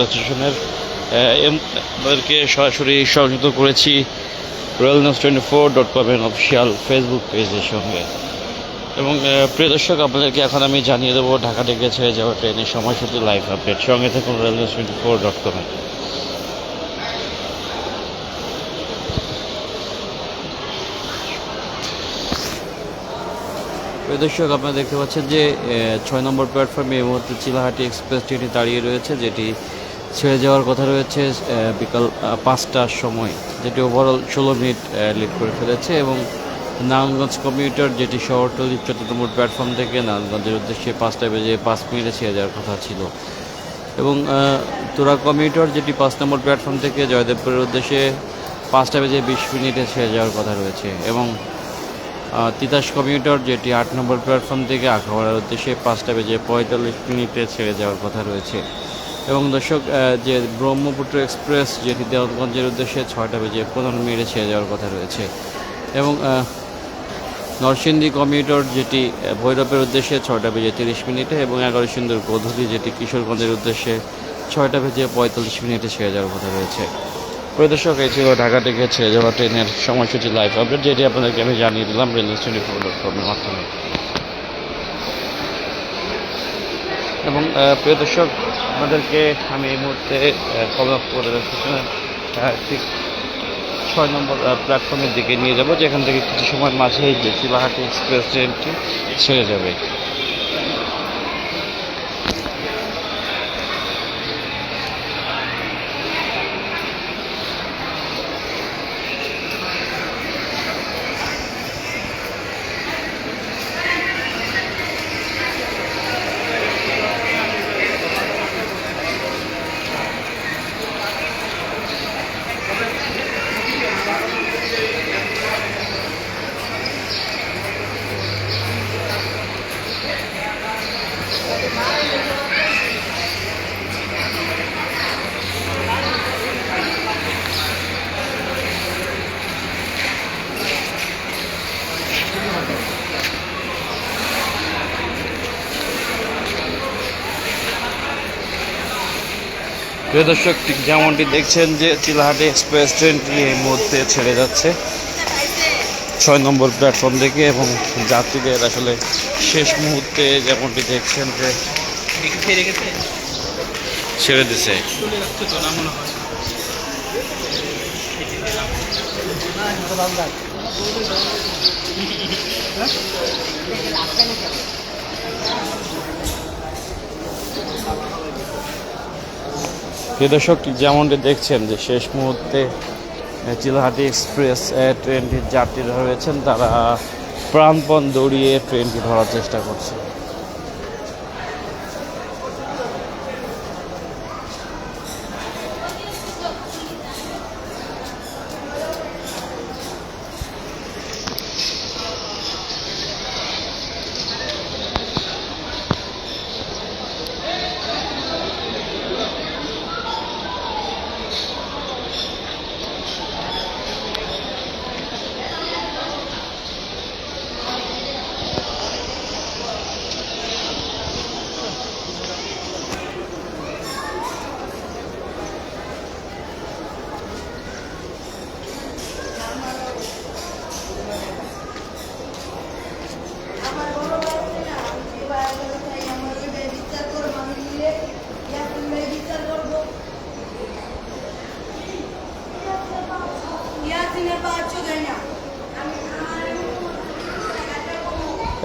স্টেশনের আমাদেরকে সরাসরি সংযুক্ত করেছি royalnews24.com এর অফিসিয়াল ফেসবুক পেজের সঙ্গে। এবং প্রিয় দর্শক, আপনাদেরকে এখন আমি জানিয়ে দেবো ঢাকা থেকে ছেড়ে যাওয়া ট্রেনের সময়সূচি লাইভ আপডেট। সঙ্গে থাকুন royalnews24.com এ। প্রিয় দর্শক, আপনারা দেখতে পাচ্ছেন যে 6 নম্বর প্ল্যাটফর্মে এই মুহূর্তে চিলাহাটি এক্সপ্রেস ট্রেনটি দাঁড়িয়ে রয়েছে, যেটি ছেড়ে যাওয়ার কথা রয়েছে বিকাল 5টার সময়, যেটি ওভারঅল 16 মিনিট লিড করে ফেলেছে। এবং নারায়ণগঞ্জ কমিউটার, যেটি শহরতলির 14 নম্বর প্ল্যাটফর্ম থেকে নারায়ণগঞ্জের উদ্দেশ্যে 5টা বেজে 5 মিনিটে ছেড়ে যাওয়ার কথা ছিল। এবং তোরা কমিউটার, যেটি 5 নম্বর প্ল্যাটফর্ম থেকে জয়দেবপুরের উদ্দেশ্যে 5টা বেজে 20 মিনিটে ছেড়ে যাওয়ার কথা রয়েছে। এবং তিতাস কমিউটার, যেটি 8 নম্বর প্ল্যাটফর্ম থেকে আখাউড়ার উদ্দেশ্যে 5টা বেজে 45 মিনিটে ছেড়ে যাওয়ার কথা রয়েছে। এবং দর্শক, যে ব্রহ্মপুত্র এক্সপ্রেস, যেটি দেওয়ানগঞ্জের উদ্দেশ্যে 6টা বেজে 15 মিনিটে ছেড়ে যাওয়ার কথা রয়েছে। এবং নরসিংদী কমিউটার, যেটি ভৈরবের উদ্দেশ্যে 6টা বেজে 30 মিনিটে, এবং 11 সুন্দর গোধূলি, যেটি কিশোরগঞ্জের উদ্দেশ্যে 6টা বেজে 45 মিনিটে ছেড়ে যাওয়ার কথা রয়েছে। দর্শক, এই ছিল ঢাকা থেকে ছেড়ে যাওয়া ট্রেনের সময়সূচি লাইভ আপডেট, যেটি আপনাদেরকে আমি জানিয়ে দিলাম royalnews24.com এর মাধ্যমে। এবং প্রিয় দর্শক, আপনাদেরকে আমি এই মুহূর্তে কমলাপুর স্টেশনের ঠিক 6 নম্বর প্ল্যাটফর্মের দিকে নিয়ে যাব, যেখান থেকে কিছু সময়ের মাঝেই যে চিলাহাটি এক্সপ্রেস ট্রেনটি ছেড়ে যাবে। প্রিয় দর্শক, ঠিক যেমনটি দেখছেন যে চিলাহাটি এক্সপ্রেস ট্রেনটি এই মুহূর্তে ছেড়ে যাচ্ছে 6 নম্বর প্ল্যাটফর্ম থেকে। এবং যাত্রীদের আসলে শেষ মুহূর্তে যেমনটি দেখছেন যে ছেড়ে দিছে। প্রিয় দর্শক, যেমনটি দেখছেন যে শেষ মুহূর্তে চিলাহাটি এক্সপ্রেস ট্রেনটির যাত্রীরা রয়েছেন, তারা প্রাণপণ দৌড়িয়ে ট্রেনটি ধরার চেষ্টা করছে।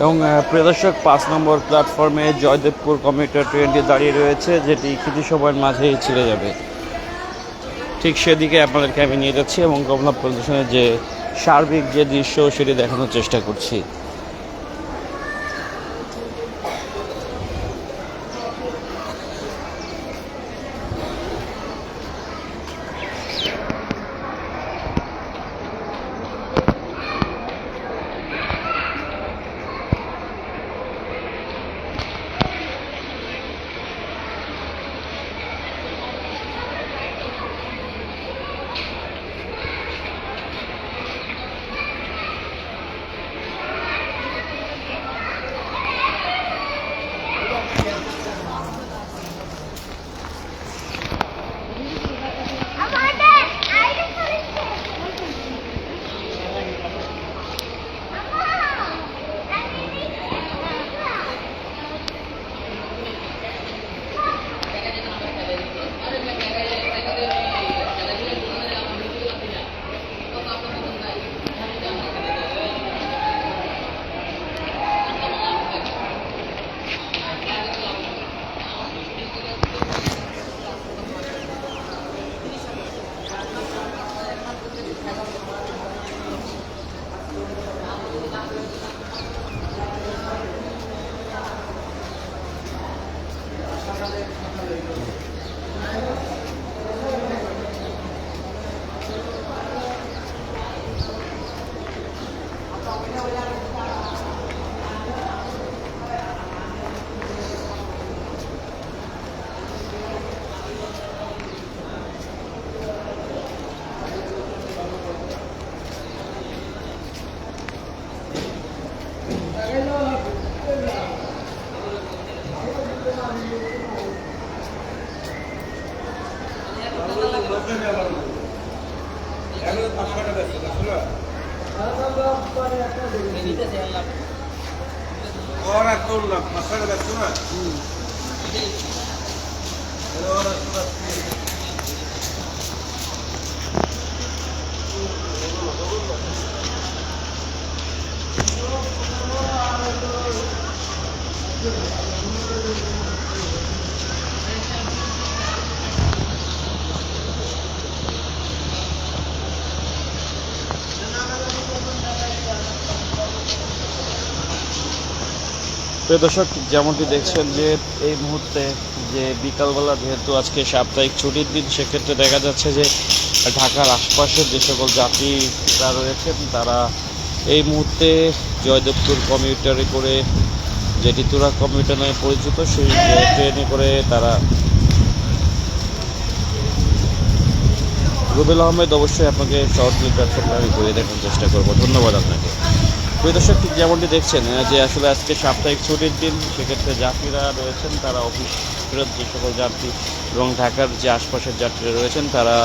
এবং প্রিয় দর্শক, 5 নম্বর প্ল্যাটফর্মে জয়দেবপুর কমিউটার ট্রেনটি দাঁড়িয়ে রয়েছে, যেটি কিছু সময়ের মাঝেই ছেড়ে যাবে। ঠিক সেদিকে আপনাদেরকে আমি নিয়ে যাচ্ছি এবং কমলাপুর স্টেশনের যে সার্বিক যে দৃশ্য, সেটি দেখানোর চেষ্টা করছি। প্রিয় দর্শক, যেমনটি দেখছেন যে এই মুহূর্তে যে বিকালবেলা যেহেতু আজকে সাপ্তাহিক ছুটির দিন, সেক্ষেত্রে দেখা যাচ্ছে যে ঢাকার আশপাশের যে সকল যাত্রীরা রয়েছেন তারা এই মুহূর্তে জয়দেবপুর কমিউটারে করে, যেটি তুরাগ কমিউটার নামে পরিচিত, সেই ট্রেনে করে তারা রুবেল আহমেদ অবশ্যই আপনাকে শহরতলি প্ল্যাটফর্মে আমি ঘুরিয়ে দেখার চেষ্টা করবো। ধন্যবাদ আপনাকে। প্রিয় দর্শক, ঠিক যেমনটি দেখছেন যে আসলে আজকে সাপ্তাহিক ছুটির দিন, সেক্ষেত্রে যাত্রীরা রয়েছেন তারা অফিস ফেরত যে সকল যাত্রী এবং ঢাকার যে আশপাশের যাত্রীরা রয়েছেন তারা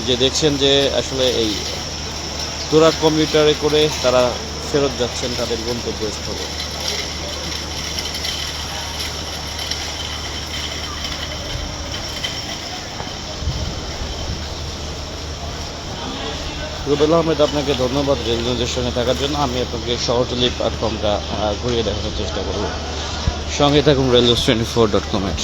যে দেখছেন যে আসলে এই তুরাগ কমিউটারে করে তারা ফেরত যাচ্ছেন তাদের গন্তব্যস্থলে। রুবেল আহমেদ, আপনাকে ধন্যবাদ রেলওয়ের সঙ্গে থাকার জন্য। আমি আপনাকে শহরতলি প্ল্যাটফর্মটা ঘুরিয়ে দেখানোর চেষ্টা করব। সঙ্গে থাকুন railnews24.com-এর।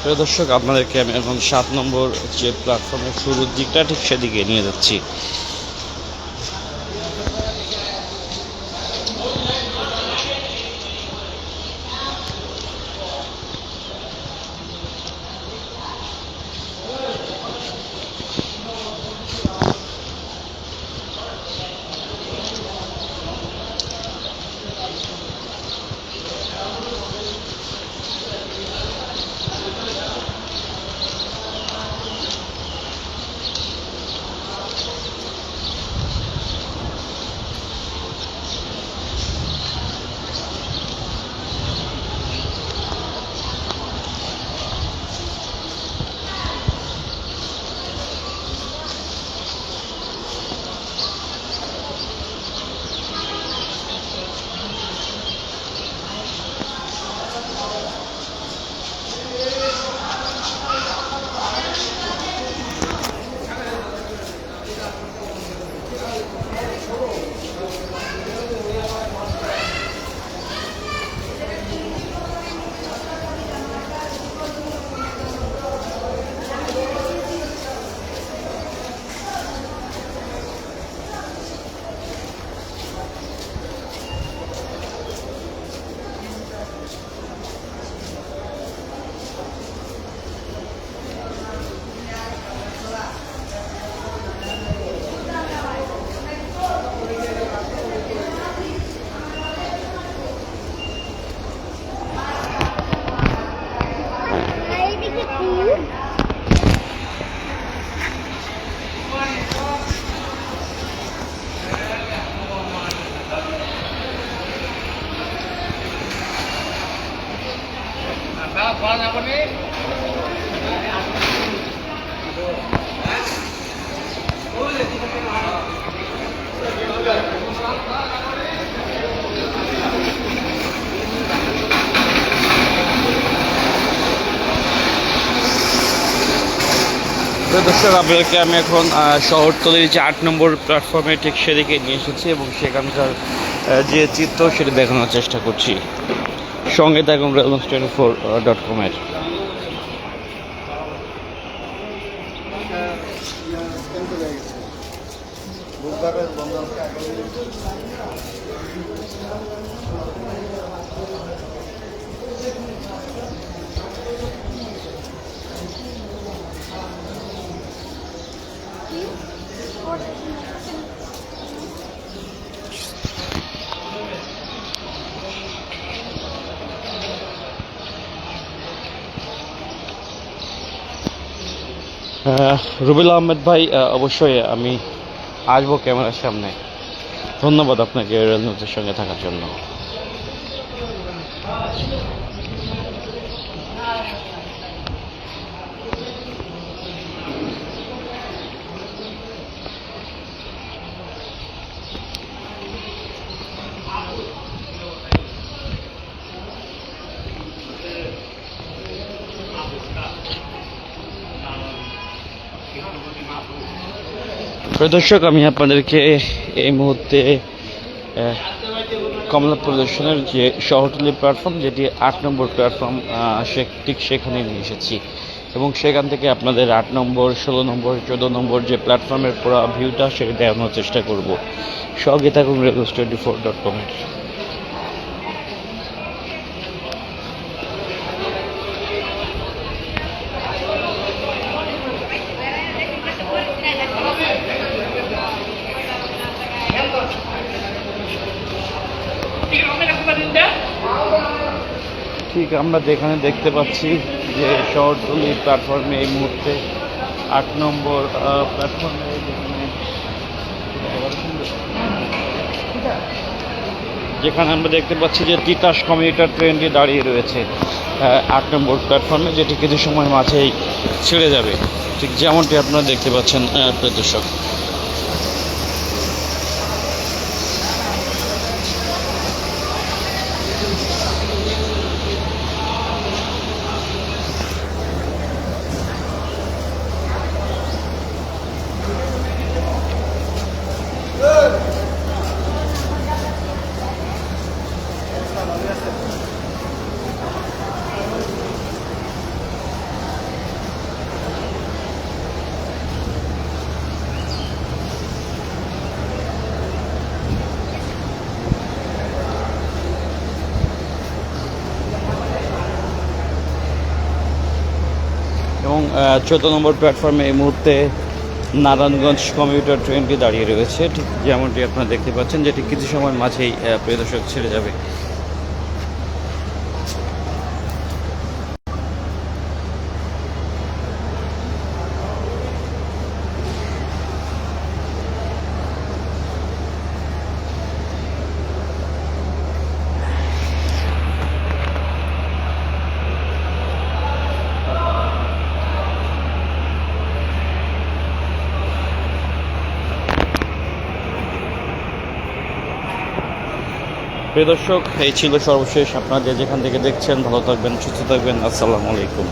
প্রিয় দর্শক, আপনাদেরকে আমি এখন 7 নম্বর যে প্ল্যাটফর্মের শুরুর দিকটা ঠিক সেদিকে নিয়ে যাচ্ছি। দর্শক, আপনাদেরকে আমি এখন শহরতলির যে 8 নম্বর প্ল্যাটফর্মে ঠিক সেদিকে নিয়ে এসেছি এবং সেখানকার যে চিত্র সেটা দেখানোর চেষ্টা করছি। সঙ্গে থাকুন railnews24.com-এর। রুবেল আহমেদ ভাই, অবশ্যই আমি আসবো ক্যামেরার সামনে। ধন্যবাদ আপনাকে রেল নিউজের সঙ্গে থাকার জন্য। প্রিয় দর্শক, আমি আপনাদেরকে এই মুহূর্তে কমলাপুর স্টেশনের যে শহরতলি প্ল্যাটফর্ম, যেটি 8 নম্বর প্ল্যাটফর্ম, ঠিক সেখানে নিয়ে এসেছি এবং সেখান থেকে আপনাদের 8 নম্বর, 16 নম্বর, 14 নম্বর যে প্ল্যাটফর্মের পুরো ভিউটা সেটা দেখানোর চেষ্টা করব। সঙ্গে থাকুন regus24.com এর। ঠিক আমরা যেখানে দেখতে পাচ্ছি যে শহরতলি প্ল্যাটফর্মে এই মুহূর্তে 8 নম্বর প্ল্যাটফর্মে যেখানে আমরা দেখতে পাচ্ছি যে তিতাস কমিউটার ট্রেনটি দাঁড়িয়ে রয়েছে 8 নম্বর প্ল্যাটফর্মে, যেটি কিছু সময় মাঝেই ছেড়ে যাবে, ঠিক যেমনটি আপনারা দেখতে পাচ্ছেন দর্শক। এবং 14 নম্বর প্ল্যাটফর্মে এই মুহূর্তে নারায়ণগঞ্জ কমিউটার ট্রেনটি দাঁড়িয়ে রয়েছে, ঠিক যেমনটি আপনারা দেখতে পাচ্ছেন, যেটি কিছু সময়ের মাঝেই প্রিয় দর্শক ছেড়ে যাবে। প্রিয় দর্শক, এই ছিল সর্বশেষ। আপনারা যেখান থেকে দেখছেন ভালো থাকবেন, সুস্থ থাকবেন। আসসালামু আলাইকুম।